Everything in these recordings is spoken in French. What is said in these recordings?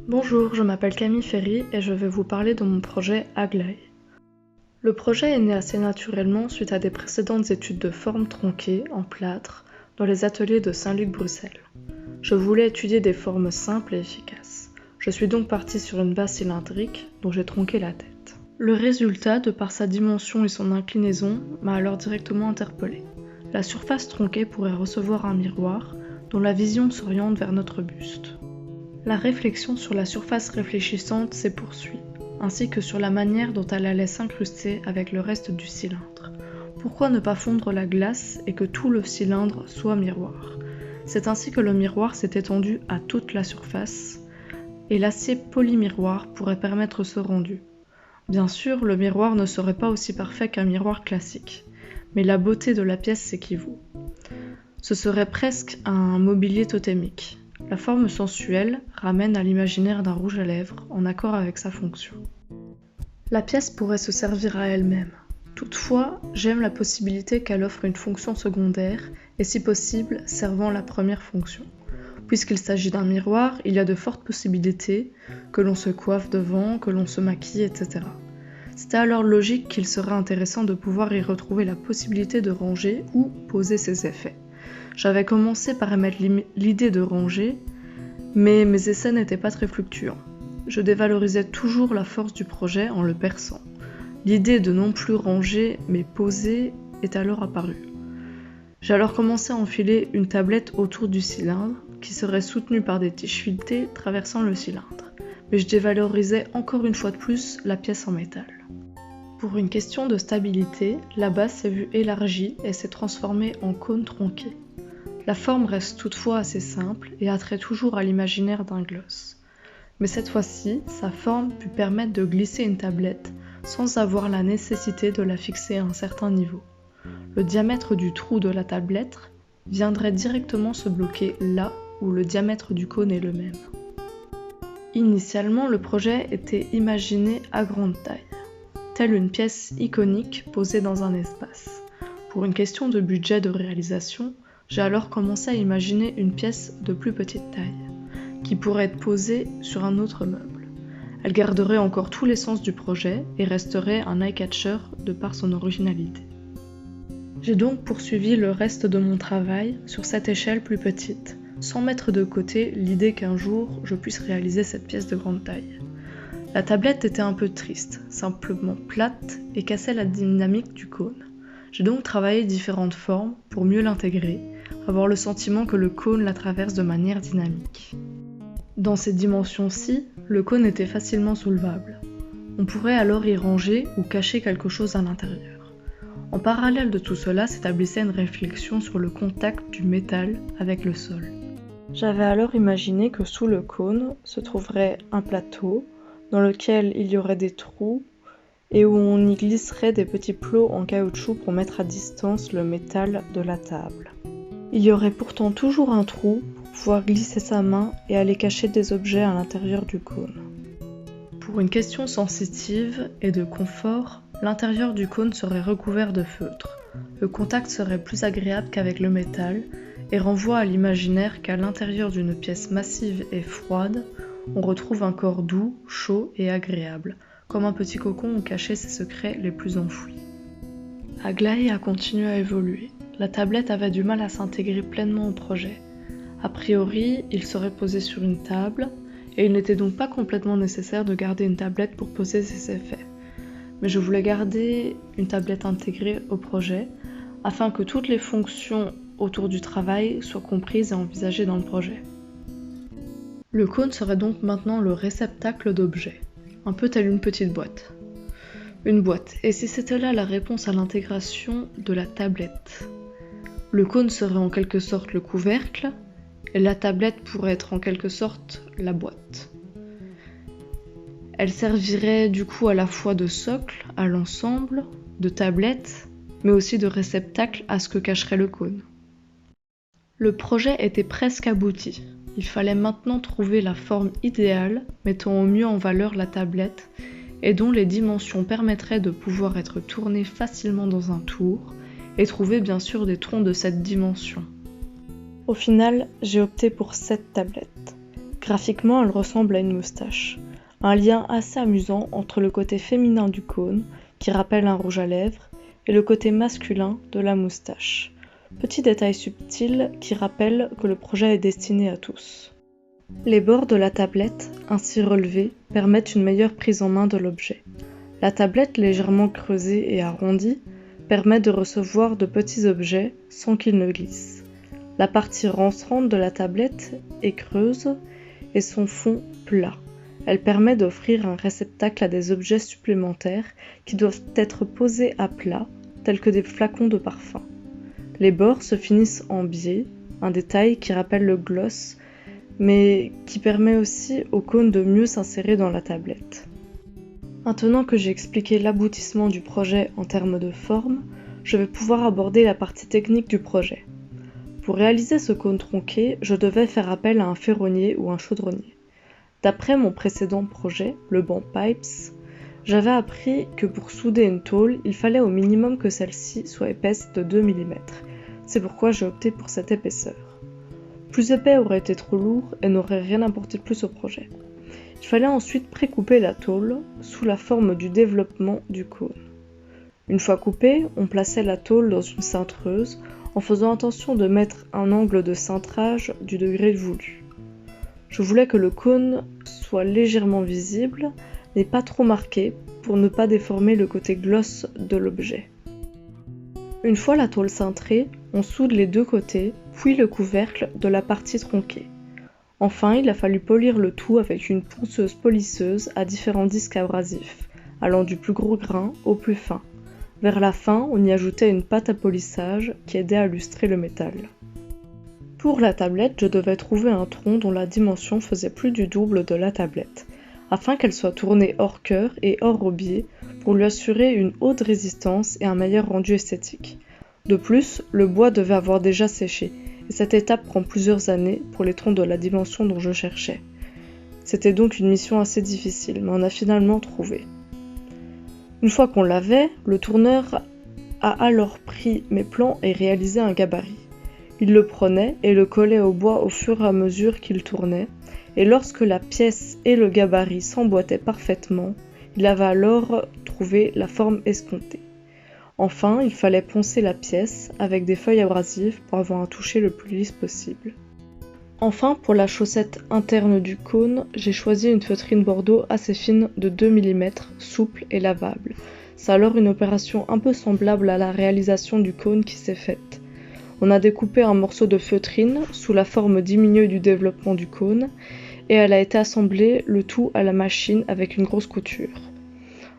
Bonjour, je m'appelle Camille Ferry et je vais vous parler de mon projet Aglaé. Le projet est né assez naturellement suite à des précédentes études de formes tronquées en plâtre dans les ateliers de Saint-Luc-Bruxelles. Je voulais étudier des formes simples et efficaces. Je suis donc partie sur une base cylindrique dont j'ai tronqué la tête. Le résultat, de par sa dimension et son inclinaison, m'a alors directement interpellée. La surface tronquée pourrait recevoir un miroir dont la vision s'oriente vers notre buste. La réflexion sur la surface réfléchissante s'est poursuivie, ainsi que sur la manière dont elle allait s'incruster avec le reste du cylindre. Pourquoi ne pas fondre la glace et que tout le cylindre soit miroir? C'est ainsi que le miroir s'est étendu à toute la surface, et l'acier polymiroir pourrait permettre ce rendu. Bien sûr, le miroir ne serait pas aussi parfait qu'un miroir classique, mais la beauté de la pièce s'équivaut. Ce serait presque un mobilier totémique. La forme sensuelle ramène à l'imaginaire d'un rouge à lèvres en accord avec sa fonction. La pièce pourrait se servir à elle-même. Toutefois, j'aime la possibilité qu'elle offre une fonction secondaire et si possible servant la première fonction. Puisqu'il s'agit d'un miroir, il y a de fortes possibilités que l'on se coiffe devant, que l'on se maquille, etc. C'était alors logique qu'il serait intéressant de pouvoir y retrouver la possibilité de ranger ou poser ses effets. J'avais commencé par émettre l'idée de ranger, mais mes essais n'étaient pas très fluctuants. Je dévalorisais toujours la force du projet en le perçant. L'idée de non plus ranger, mais poser, est alors apparue. J'ai alors commencé à enfiler une tablette autour du cylindre, qui serait soutenue par des tiges filetées traversant le cylindre. Mais je dévalorisais encore une fois de plus la pièce en métal. Pour une question de stabilité, la base s'est vue élargie et s'est transformée en cône tronqué. La forme reste toutefois assez simple et attrait toujours à l'imaginaire d'un gloss. Mais cette fois-ci, sa forme put permettre de glisser une tablette sans avoir la nécessité de la fixer à un certain niveau. Le diamètre du trou de la tablette viendrait directement se bloquer là où le diamètre du cône est le même. Initialement, le projet était imaginé à grande taille, telle une pièce iconique posée dans un espace. Pour une question de budget de réalisation, j'ai alors commencé à imaginer une pièce de plus petite taille, qui pourrait être posée sur un autre meuble. Elle garderait encore tout l'essence du projet et resterait un eye-catcher de par son originalité. J'ai donc poursuivi le reste de mon travail sur cette échelle plus petite, sans mettre de côté l'idée qu'un jour je puisse réaliser cette pièce de grande taille. La tablette était un peu triste, simplement plate et cassait la dynamique du cône. J'ai donc travaillé différentes formes pour mieux l'intégrer, avoir le sentiment que le cône la traverse de manière dynamique. Dans ces dimensions-ci, le cône était facilement soulevable. On pourrait alors y ranger ou cacher quelque chose à l'intérieur. En parallèle de tout cela s'établissait une réflexion sur le contact du métal avec le sol. J'avais alors imaginé que sous le cône se trouverait un plateau dans lequel il y aurait des trous et où on y glisserait des petits plots en caoutchouc pour mettre à distance le métal de la table. Il y aurait pourtant toujours un trou pour pouvoir glisser sa main et aller cacher des objets à l'intérieur du cône. Pour une question sensitive et de confort, l'intérieur du cône serait recouvert de feutre. Le contact serait plus agréable qu'avec le métal et renvoie à l'imaginaire qu'à l'intérieur d'une pièce massive et froide, on retrouve un corps doux, chaud et agréable, comme un petit cocon où cachaient ses secrets les plus enfouis. Aglaé a continué à évoluer. La tablette avait du mal à s'intégrer pleinement au projet. A priori, il serait posé sur une table, et il n'était donc pas complètement nécessaire de garder une tablette pour poser ses effets. Mais je voulais garder une tablette intégrée au projet, afin que toutes les fonctions autour du travail soient comprises et envisagées dans le projet. Le cône serait donc maintenant le réceptacle d'objets, un peu telle une petite boîte. Une boîte, et si c'était là la réponse à l'intégration de la tablette? Le cône serait en quelque sorte le couvercle, et la tablette pourrait être en quelque sorte la boîte. Elle servirait du coup à la fois de socle à l'ensemble, de tablette, mais aussi de réceptacle à ce que cacherait le cône. Le projet était presque abouti. Il fallait maintenant trouver la forme idéale, mettant au mieux en valeur la tablette, et dont les dimensions permettraient de pouvoir être tournée facilement dans un tour, et trouver bien sûr des troncs de cette dimension. Au final, j'ai opté pour 7 tablettes. Graphiquement, elle ressemble à une moustache. Un lien assez amusant entre le côté féminin du cône, qui rappelle un rouge à lèvres, et le côté masculin de la moustache. Petit détail subtil qui rappelle que le projet est destiné à tous. Les bords de la tablette, ainsi relevés, permettent une meilleure prise en main de l'objet. La tablette légèrement creusée et arrondie permet de recevoir de petits objets sans qu'ils ne glissent. La partie rentrante de la tablette est creuse et son fond plat. Elle permet d'offrir un réceptacle à des objets supplémentaires qui doivent être posés à plat, tels que des flacons de parfum. Les bords se finissent en biais, un détail qui rappelle le gloss, mais qui permet aussi au cône de mieux s'insérer dans la tablette. Maintenant que j'ai expliqué l'aboutissement du projet en termes de forme, je vais pouvoir aborder la partie technique du projet. Pour réaliser ce cône tronqué, je devais faire appel à un ferronnier ou un chaudronnier. D'après mon précédent projet, le banc Pipes, j'avais appris que pour souder une tôle, il fallait au minimum que celle-ci soit épaisse de 2 mm. C'est pourquoi j'ai opté pour cette épaisseur. Plus épais aurait été trop lourd et n'aurait rien apporté de plus au projet. Il fallait ensuite précouper la tôle sous la forme du développement du cône. Une fois coupée, on plaçait la tôle dans une cintreuse en faisant attention de mettre un angle de cintrage du degré voulu. Je voulais que le cône soit légèrement visible, mais pas trop marqué pour ne pas déformer le côté gloss de l'objet. Une fois la tôle cintrée, on soude les deux côtés, puis le couvercle de la partie tronquée. Enfin, il a fallu polir le tout avec une ponceuse polisseuse à différents disques abrasifs, allant du plus gros grain au plus fin. Vers la fin, on y ajoutait une pâte à polissage qui aidait à lustrer le métal. Pour la tablette, je devais trouver un tronc dont la dimension faisait plus du double de la tablette, afin qu'elle soit tournée hors cœur et hors aubier pour lui assurer une haute résistance et un meilleur rendu esthétique. De plus, le bois devait avoir déjà séché, et cette étape prend plusieurs années pour les troncs de la dimension dont je cherchais. C'était donc une mission assez difficile, mais on a finalement trouvé. Une fois qu'on l'avait, le tourneur a alors pris mes plans et réalisé un gabarit. Il le prenait et le collait au bois au fur et à mesure qu'il tournait, et lorsque la pièce et le gabarit s'emboîtaient parfaitement, il avait alors trouvé la forme escomptée. Enfin, il fallait poncer la pièce avec des feuilles abrasives pour avoir un toucher le plus lisse possible. Enfin, pour la chaussette interne du cône, j'ai choisi une feutrine bordeaux assez fine de 2 mm, souple et lavable. C'est alors une opération un peu semblable à la réalisation du cône qui s'est faite. On a découpé un morceau de feutrine sous la forme diminuée du développement du cône et elle a été assemblée le tout à la machine avec une grosse couture.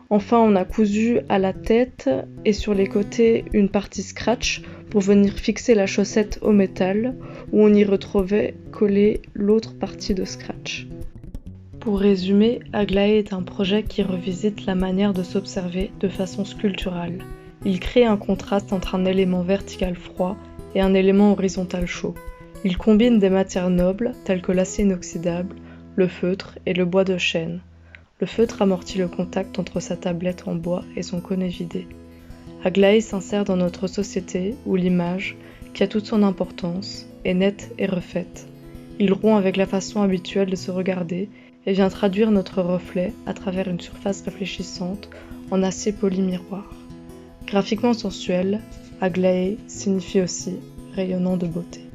Enfin, on a cousu à la tête et sur les côtés une partie scratch pour venir fixer la chaussette au métal où on y retrouvait collée l'autre partie de scratch. Pour résumer, Aglaé est un projet qui revisite la manière de s'observer de façon sculpturale. Il crée un contraste entre un élément vertical froid et un élément horizontal chaud. Il combine des matières nobles telles que l'acier inoxydable, le feutre et le bois de chêne. Le feutre amortit le contact entre sa tablette en bois et son cône évidé. Aglaé s'insère dans notre société où l'image, qui a toute son importance, est nette et refaite. Il rompt avec la façon habituelle de se regarder et vient traduire notre reflet à travers une surface réfléchissante en acier poli miroir. Graphiquement sensuel, Aglaé signifie aussi rayonnant de beauté.